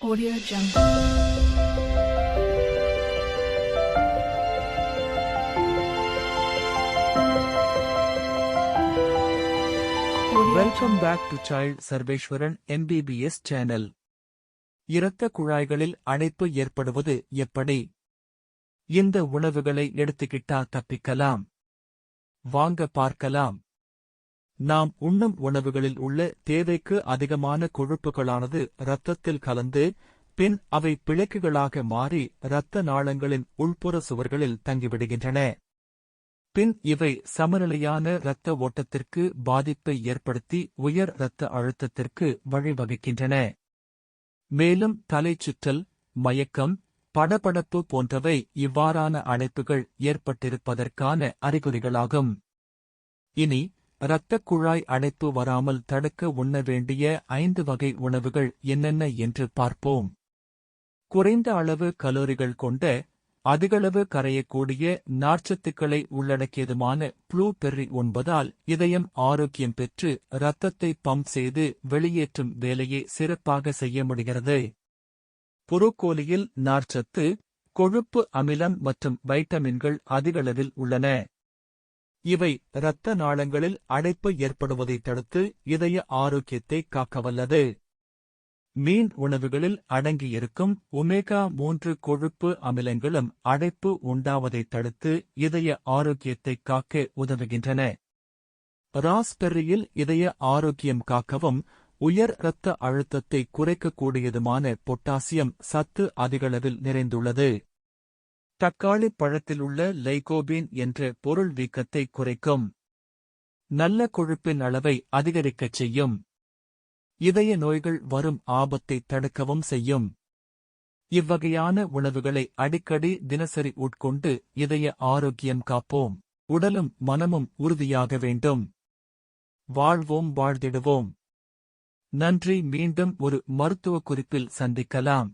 Audio Jungle. Welcome back to Child Sarveshwaran MBBS channel. இரத்த குழாய்களில் அடைப்பு ஏற்படுவது எப்படி? இந்த உணவுகளை எடுத்துக்கிட்டா தப்பிக்கலாம். வாங்க பார்க்கலாம். நாம் உண்ணும் உணவுகளில் உள்ள தேவைக்கு அதிகமான கொழுப்புகளானது இரத்தத்தில் கலந்து, பின் அவை பிளக்குகளாக மாறி இரத்த நாளங்களின் உள்புற சுவர்களில் தங்கிவிடுகின்றன. பின் இவை சமநிலையான இரத்த ஓட்டத்திற்கு பாதிப்பை ஏற்படுத்தி உயர் இரத்த அழுத்தத்திற்கு வழிவகுக்கின்றன. மேலும் தலைச்சுற்றல், மயக்கம், படபடப்பு போன்றவை இவ்வாறான அடைப்புகள் ஏற்பட்டிருப்பதற்கான அறிகுறிகளாகும். இனி இரத்தக் குழாய் அடைப்பு வராமல் தடுக்க உண்ண வேண்டிய 5 வகை உணவுகள் என்னென்ன என்று பார்ப்போம். குறைந்த அளவு கலோரிகள் கொண்ட, அதிகளவு கரையக்கூடிய நார்ச்சத்துக்களை உள்ளடக்கியதுமான ப்ளூபெர்ரி உண்பதால் இதயம் ஆரோக்கியம் பெற்று இரத்தத்தை பம்ப் செய்து வெளியேற்றும் வேலையை சிறப்பாக செய்ய முடிகிறது. புரோக்கோலியில் நார்ச்சத்து, கொழுப்பு அமிலம் மற்றும் வைட்டமின்கள் அதிகளவில் உள்ளன. இவை இரத்த நாளங்களில் அடைப்பு ஏற்படுவதை தடுத்து இதய ஆரோக்கியத்தை காக்கவல்லது. மீன் உணவுகளில் அடங்கியிருக்கும் ஒமேகா 3 கொழுப்பு அமிலங்களும் அடைப்பு உண்டாவதைத் தடுத்து இதய ஆரோக்கியத்தை காக்க உதவுகின்றன. ராஸ்பெர்ரியில் இதய ஆரோக்கியம் காக்கவும் உயர் இரத்த அழுத்தத்தை குறைக்கக்கூடியதுமான பொட்டாசியம் சத்து அதிகளவில் நிறைந்துள்ளது. தக்காளி பழத்திலுள்ள லைகோபீன் என்ற பொருள் வீக்கத்தை குறைக்கும். நல்ல கொழுப்பின் அளவை அதிகரிக்கச் செய்யும். இதய நோய்கள் வரும் ஆபத்தை தடுக்கவும் செய்யும். இவ்வகையான உணவுகளை அடிக்கடி தினசரி உட்கொண்டு இதய ஆரோக்கியம் காப்போம். உடலும் மனமும் உறுதியாக வேண்டும். வாழ்வோம், வாழ்ந்திடுவோம். நன்றி. மீண்டும் ஒரு மருத்துவ குறிப்பில் சந்திக்கலாம்.